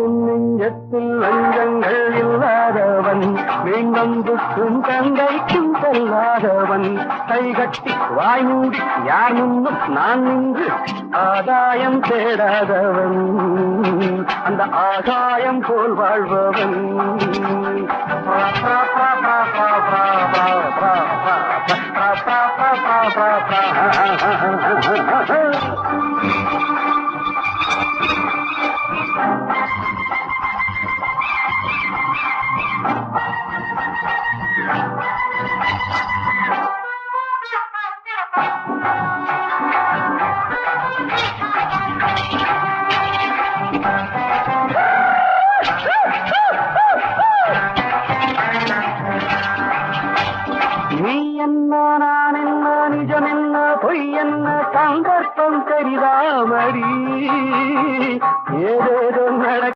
என் நெஞ்சத்தில் லஞ்சங்கள் இல்லாதவன் மீனம்புக்கும் தந்தைக்கும் செல்லாதவன் கைகட்டி வாய் மூடி யார் முன்னும் நான் நின்று ஆதாயம் தேடாதவன் அந்த ஆகாயம் போல் வாழ்பவன்